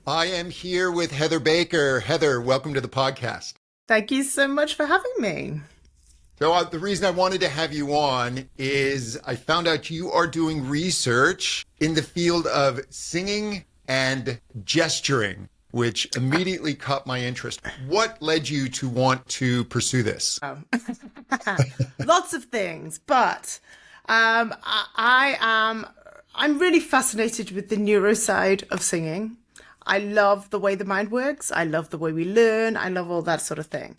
I am here with Heather Baker. Heather, welcome to the podcast. Thank you so much for having me. So, the reason I wanted to have you on is I found out you are doing research in the field of singing and gesturing, which immediately caught my interest. What led you to want to pursue this? Oh. Lots of things, but I'm really fascinated with the neuro side of singing. I love the way the mind works. I love the way we learn. I love all that sort of thing.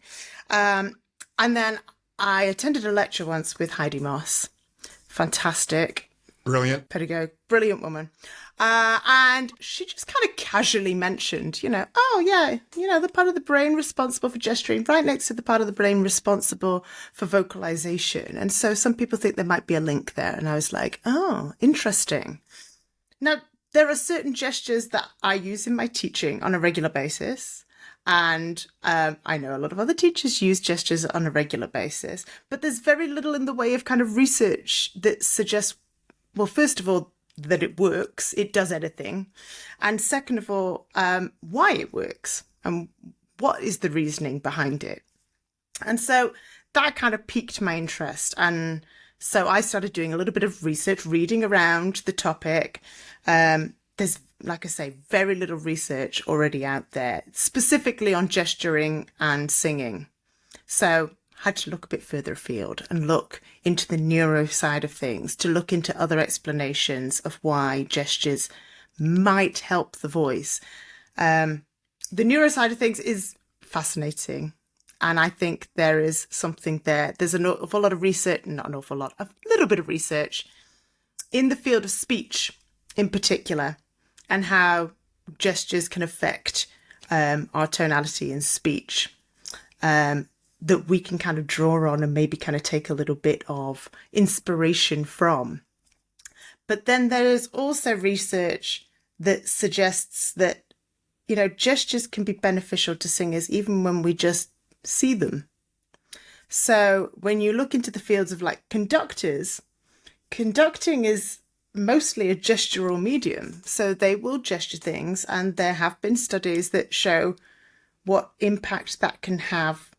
And then I attended a lecture once with Heidi Moss. Fantastic. Brilliant. Pedagogue, brilliant woman. And she just kind of casually mentioned, oh yeah, the part of the brain responsible for gesturing right next to the part of the brain responsible for vocalization. And so some people think there might be a link there. And I was like, oh, interesting. Now, there are certain gestures that I use in my teaching on a regular basis. And I know a lot of other teachers use gestures on a regular basis, but there's very little in the way of kind of research that suggests, well, first of all, that it works, it does anything. And second of all, why it works and what is the reasoning behind it. And so that kind of piqued my interest. And so I started doing a little bit of research, reading around the topic. There's, like I say, very little research already out there, specifically on gesturing and singing. So I had to look a bit further afield and look into the neuro side of things, to look into other explanations of why gestures might help the voice. The neuro side of things is fascinating. And I think there is something there. There's an awful lot of research, not an awful lot, a little bit of research in the field of speech in particular, and how gestures can affect our tonality in speech. That we can kind of draw on and maybe kind of take a little bit of inspiration from. But then there is also research that suggests that, gestures can be beneficial to singers even when we just see them. So when you look into the fields of like conductors, conducting is mostly a gestural medium. So they will gesture things, and there have been studies that show what impact that can have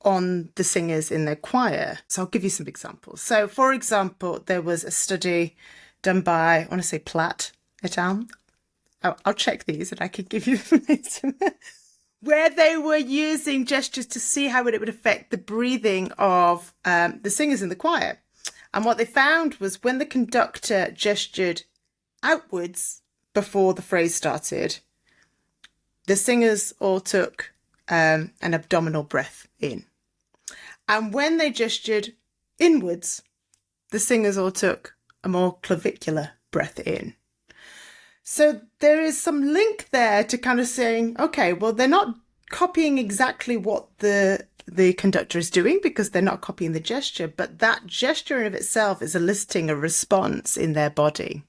on the singers in their choir. So I'll give you some examples. So for example, there was a study done by, I want to say Platt et al. I'll check these and I could give you where they were using gestures to see how it would affect the breathing of the singers in the choir. And what they found was when the conductor gestured outwards before the phrase started, the singers all took an abdominal breath in. And when they gestured inwards, the singers all took a more clavicular breath in. So there is some link there to kind of saying, okay, well, they're not copying exactly what the conductor is doing because they're not copying the gesture, but that gesture in of itself is eliciting a response in their body.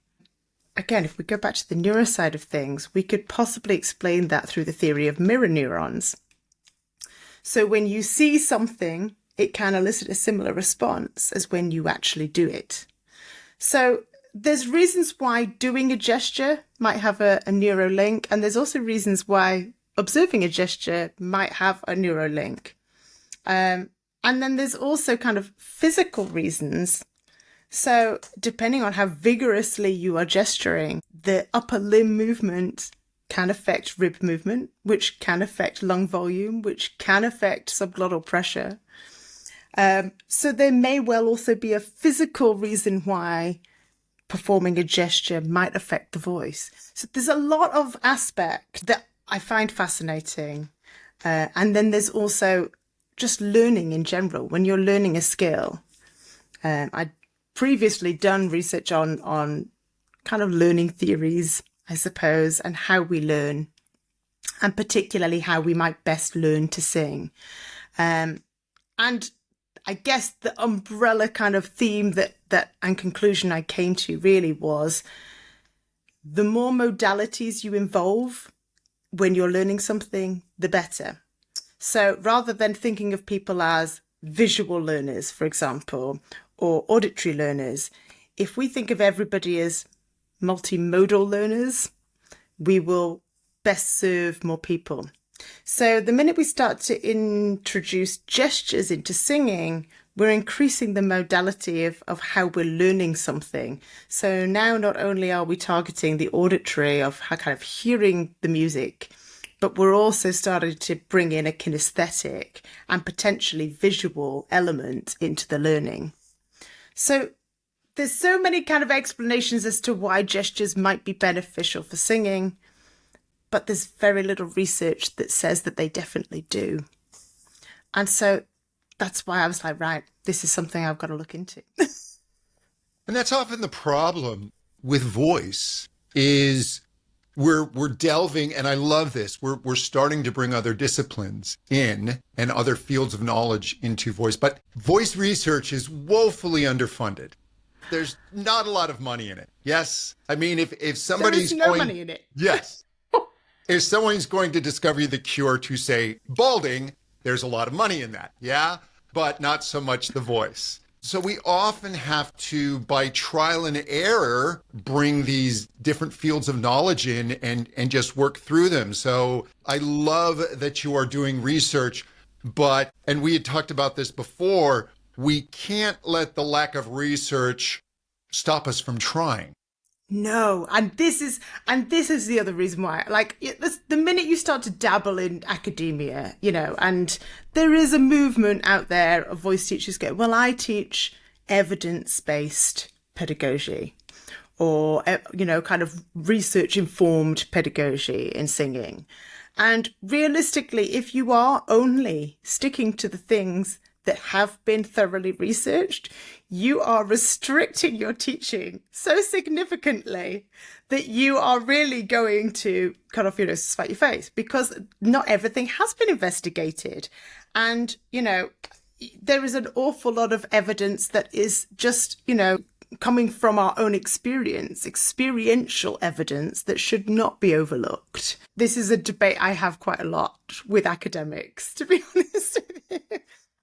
Again, if we go back to the neuro side of things, we could possibly explain that through the theory of mirror neurons. So when you see something, it can elicit a similar response as when you actually do it. So there's reasons why doing a gesture might have a neuro link, and there's also reasons why observing a gesture might have a neuro link. And then there's also kind of physical reasons. So depending on how vigorously you are gesturing, the upper limb movement can affect rib movement, which can affect lung volume, which can affect subglottal pressure. So there may well also be a physical reason why performing a gesture might affect the voice. So there's a lot of aspect that I find fascinating. And then there's also just learning in general. When you're learning a skill, I'd previously done research on kind of learning theories, I suppose, and how we learn, and particularly how we might best learn to sing. And I guess the umbrella kind of theme that and conclusion I came to really was the more modalities you involve when you're learning something, the better. So rather than thinking of people as visual learners, for example, or auditory learners, if we think of everybody as multimodal learners, we will best serve more people. So the minute we start to introduce gestures into singing, we're increasing the modality of how we're learning something. So now not only are we targeting the auditory of how kind of hearing the music, but we're also starting to bring in a kinesthetic and potentially visual element into the learning. So there's so many kind of explanations as to why gestures might be beneficial for singing, but there's very little research that says that they definitely do. And so that's why I was like, right, this is something I've got to look into. And that's often the problem with voice is we're delving, and I love this, we're starting to bring other disciplines in and other fields of knowledge into voice. But voice research is woefully underfunded. There's not a lot of money in it. Yes. I mean, if somebody's there is no money in it. Yes. If someone's going to discover the cure to, say, balding, there's a lot of money in that. Yeah. But not so much the voice. So we often have to, by trial and error, bring these different fields of knowledge in and just work through them. So I love that you are doing research, but, and we had talked about this before, we can't let the lack of research stop us from trying. No, and this is the other reason why. Like, the minute you start to dabble in academia, and there is a movement out there of voice teachers going, well, I teach evidence-based pedagogy, or kind of research-informed pedagogy in singing. And realistically, if you are only sticking to the things that have been thoroughly researched, you are restricting your teaching so significantly that you are really going to kind of, spite your face, because not everything has been investigated. And, there is an awful lot of evidence that is just, coming from our own experience, experiential evidence that should not be overlooked. This is a debate I have quite a lot with academics, to be honest with you.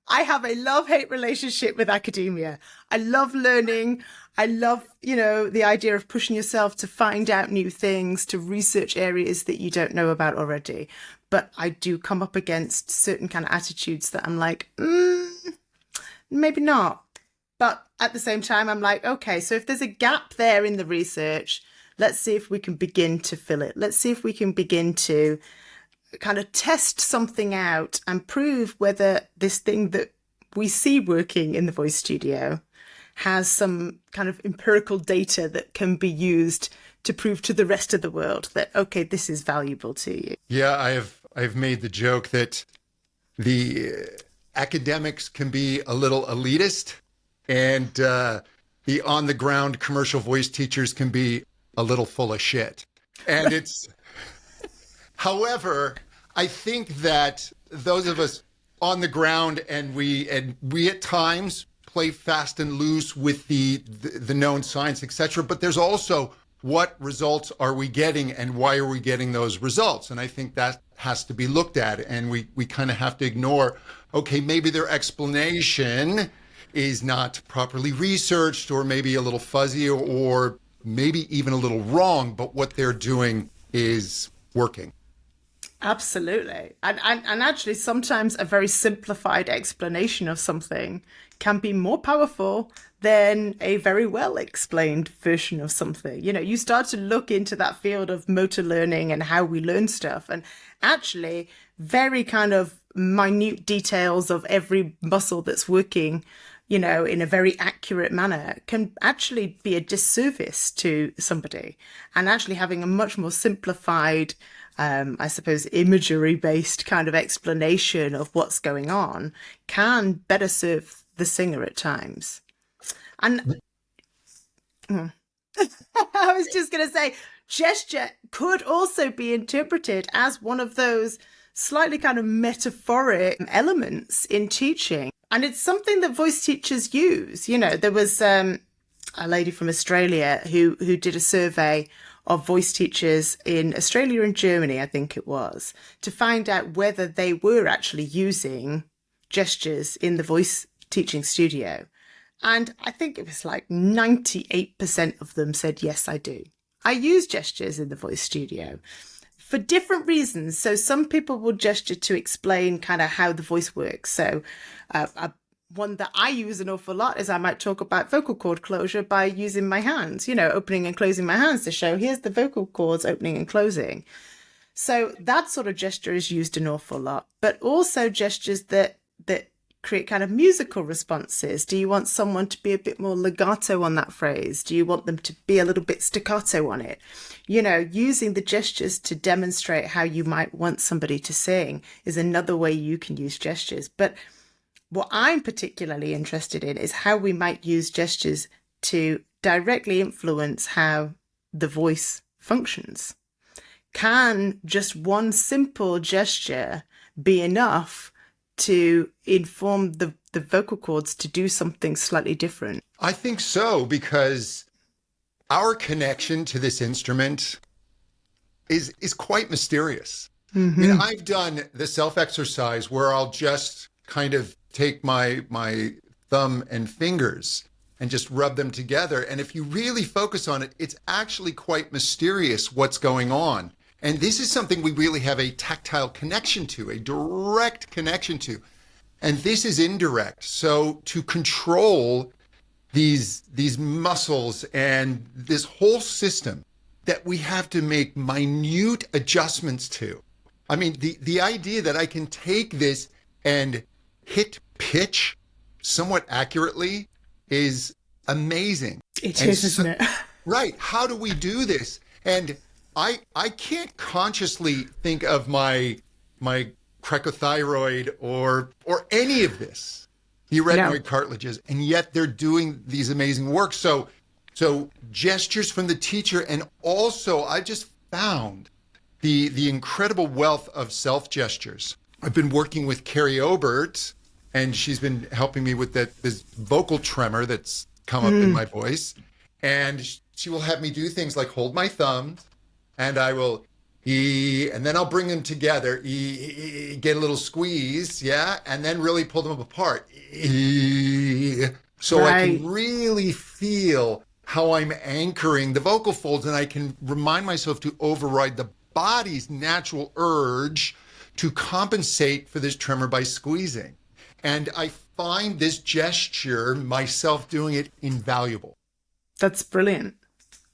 I have a love-hate relationship with academia. I love learning. I love, the idea of pushing yourself to find out new things, to research areas that you don't know about already. But I do come up against certain kind of attitudes that I'm like, maybe not. But at the same time, I'm like, okay, so if there's a gap there in the research, let's see if we can begin to fill it. Let's see if we can begin to kind of test something out and prove whether this thing that we see working in the voice studio has some kind of empirical data that can be used to prove to the rest of the world that, okay, this is valuable to you. Yeah, I've made the joke that the academics can be a little elitist, and the on-the-ground commercial voice teachers can be a little full of shit. And it's... However, I think that those of us on the ground and we at times play fast and loose with the known science, etc. But there's also what results are we getting and why are we getting those results? And I think that has to be looked at, and we kind of have to ignore, okay, maybe their explanation is not properly researched, or maybe a little fuzzy, or maybe even a little wrong, but what they're doing is working. Absolutely. And actually, sometimes a very simplified explanation of something can be more powerful than a very well explained version of something. You start to look into that field of motor learning and how we learn stuff, and actually very kind of minute details of every muscle that's working, in a very accurate manner can actually be a disservice to somebody. And actually having a much more simplified, I suppose, imagery-based kind of explanation of what's going on can better serve the singer at times. And I was just going to say, gesture could also be interpreted as one of those slightly kind of metaphoric elements in teaching. And it's something that voice teachers use. There was a lady from Australia who did a survey of voice teachers in Australia and Germany, I think it was, to find out whether they were actually using gestures in the voice teaching studio. And I think it was like 98% of them said, yes, I do. I use gestures in the voice studio. for different reasons. So some people will gesture to explain kind of how the voice works. So one that I use an awful lot is I might talk about vocal cord closure by using my hands, opening and closing my hands to show here's the vocal cords opening and closing. So that sort of gesture is used an awful lot, but also gestures that create kind of musical responses. Do you want someone to be a bit more legato on that phrase? Do you want them to be a little bit staccato on it? Using the gestures to demonstrate how you might want somebody to sing is another way you can use gestures. But what I'm particularly interested in is how we might use gestures to directly influence how the voice functions. Can just one simple gesture be enough to inform the vocal cords to do something slightly different? I think so, because our connection to this instrument is quite mysterious. Mm-hmm. I've done the self-exercise where I'll just kind of take my thumb and fingers and just rub them together. And if you really focus on it, it's actually quite mysterious what's going on. And this is something we really have a tactile connection to, a direct connection to. And this is indirect. So to control these muscles and this whole system that we have to make minute adjustments to. I mean, the idea that I can take this and hit pitch somewhat accurately is amazing. It is, isn't it? Right. How do we do this? And I can't consciously think of my cricothyroid or any of this, the retinoid cartilages, and yet they're doing these amazing work. So gestures from the teacher, and also I just found the incredible wealth of self gestures. I've been working with Carrie Obert, and she's been helping me with this vocal tremor that's come up in my voice, and she will have me do things like hold my thumbs. And I will, and then I'll bring them together, get a little squeeze, and then really pull them apart. So I can really feel how I'm anchoring the vocal folds, and I can remind myself to override the body's natural urge to compensate for this tremor by squeezing. And I find this gesture, myself doing it, invaluable. That's brilliant.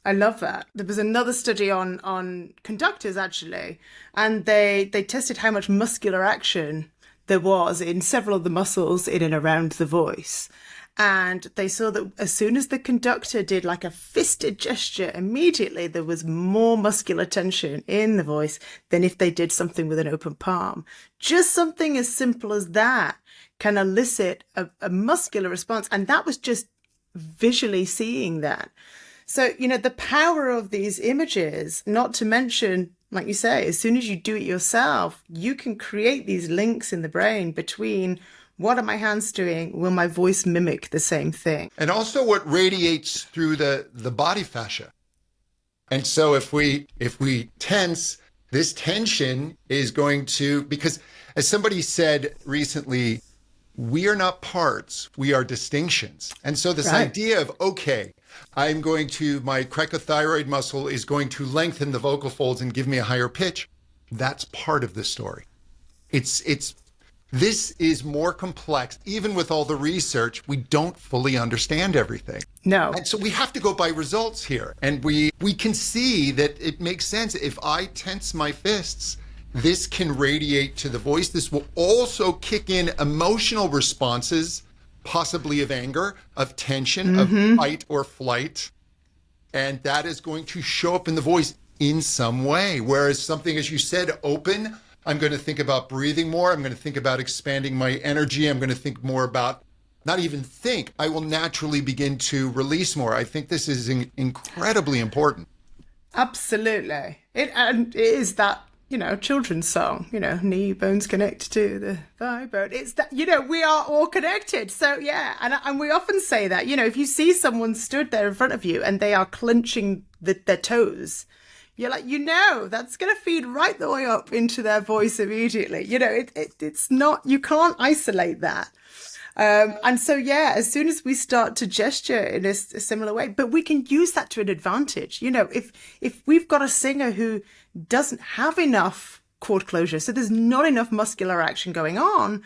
I love that. There was another study on conductors, actually, and they tested how much muscular action there was in several of the muscles in and around the voice. And they saw that as soon as the conductor did like a fisted gesture, immediately there was more muscular tension in the voice than if they did something with an open palm. Just something as simple as that can elicit a muscular response. And that was just visually seeing that. So, the power of these images, not to mention, like you say, as soon as you do it yourself, you can create these links in the brain between what are my hands doing? Will my voice mimic the same thing? And also what radiates through the body fascia. And so if we tense, this tension is going to, because as somebody said recently, we are not parts, we are distinctions. And so this idea of, okay, my cricothyroid muscle is going to lengthen the vocal folds and give me a higher pitch. That's part of the story. This is more complex. Even with all the research, we don't fully understand everything. No. And so we have to go by results here. And we can see that it makes sense. If I tense my fists, this can radiate to the voice. This will also kick in emotional responses, possibly of anger, of tension, of fight or flight. And that is going to show up in the voice in some way. Whereas something, as you said, open, I'm going to think about breathing more. I'm going to think about expanding my energy. I'm going to think more about, not even think, I will naturally begin to release more. I think this is incredibly important. Absolutely. It is that, children's song, knee bones connect to the thigh bone. It's that, we are all connected. So yeah. And we often say that, if you see someone stood there in front of you and they are clenching their toes, you're like, that's going to feed right the way up into their voice immediately. It's not, you can't isolate that. And so, yeah, as soon as we start to gesture in a similar way, but we can use that to an advantage. You know, if we've got a singer who doesn't have enough chord closure, so there's not enough muscular action going on,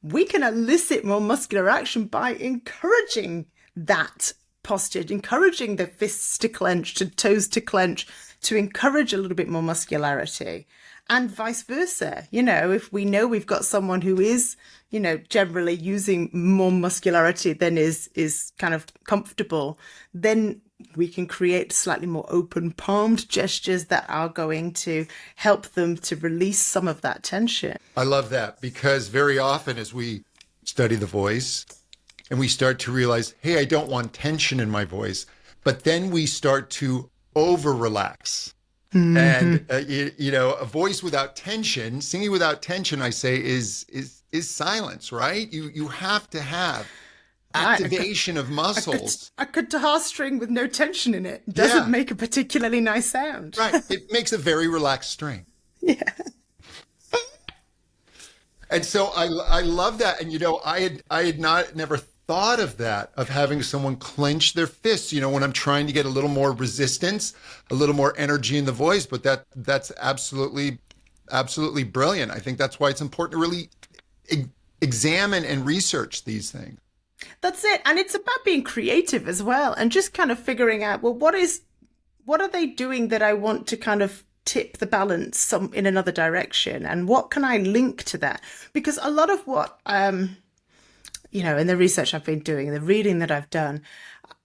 we can elicit more muscular action by encouraging that posture, encouraging the fists to clench, to toes to clench, to encourage a little bit more muscularity, and vice versa. You know, if we know we've got someone who is, you know, generally using more muscularity than is kind of comfortable, then we can create slightly more open palmed gestures that are going to help them to release some of that tension. I love that, because very often as we study the voice and we start to realize, hey, I don't want tension in my voice, but then we start to over relax. And, you know, a voice without tension, singing without tension, I say, is silence, right? You have to have activation of muscles. A guitar string with no tension in it doesn't make a particularly nice sound. Right. It makes a very relaxed string. Yeah. And so I love that. And, you know, I had never thought of that, of having someone clench their fists, you know, when I'm trying to get a little more resistance, a little more energy in the voice. But that's absolutely brilliant. I think that's why it's important to really examine and research these things. That's it. And it's about being creative as well, and just kind of figuring out, well, what are they doing that I want to kind of tip the balance in another direction, and what can I link to that? Because a lot of what you know, in the research I've been doing, the reading that I've done,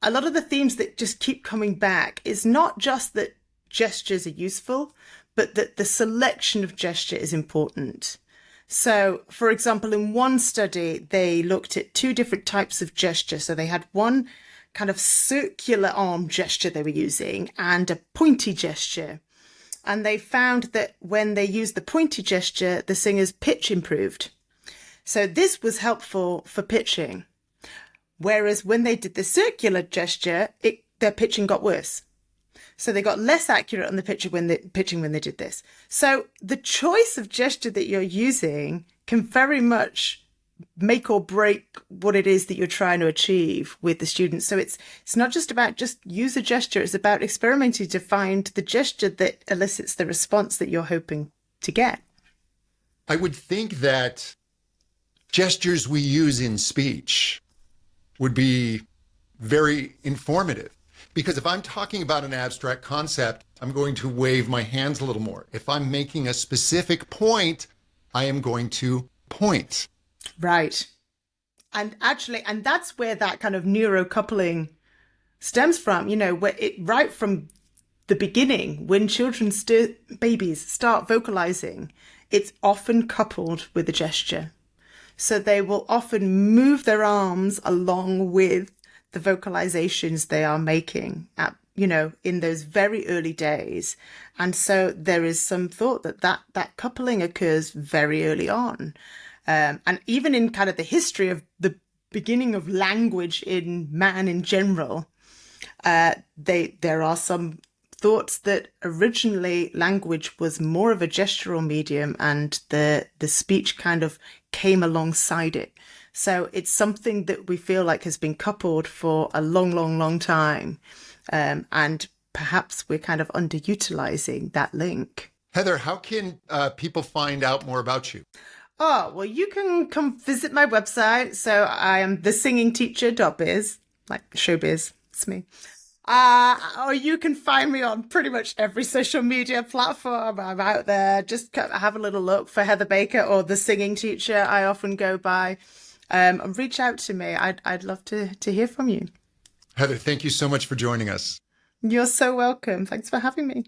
a lot of the themes that just keep coming back is not just that gestures are useful, but that the selection of gesture is important. So, for example, in one study, they looked at two different types of gesture. So they had one kind of circular arm gesture they were using and a pointy gesture. And they found that when they used the pointy gesture, the singer's pitch improved. So this was helpful for pitching. Whereas when they did the circular gesture, their pitching got worse. So they got less accurate on the pitching when they did this. So the choice of gesture that you're using can very much make or break what it is that you're trying to achieve with the students. So it's not just about just use a gesture. It's about experimenting to find the gesture that elicits the response that you're hoping to get. I would think that gestures we use in speech would be very informative. Because if I'm talking about an abstract concept, I'm going to wave my hands a little more. If I'm making a specific point, I am going to point. Right. And that's where that kind of neuro coupling stems from, you know, where right from the beginning, when babies start vocalizing, it's often coupled with a gesture. So they will often move their arms along with the vocalizations they are making in those very early days. And so there is some thought that coupling occurs very early on. And even in kind of the history of the beginning of language in man in general, there are some thoughts that originally language was more of a gestural medium and the speech kind of came alongside it. So it's something that we feel like has been coupled for a long, long, long time. And perhaps we're kind of underutilizing that link. Heather, how can people find out more about you? Oh, well, you can come visit my website. So I am thesingingteacher.biz, like showbiz, it's me. Or you can find me on pretty much every social media platform. I'm out there. Just have a little look for Heather Baker or The Singing Teacher, I often go by. And reach out to me. I'd love to hear from you. Heather, thank you so much for joining us. You're so welcome. Thanks for having me.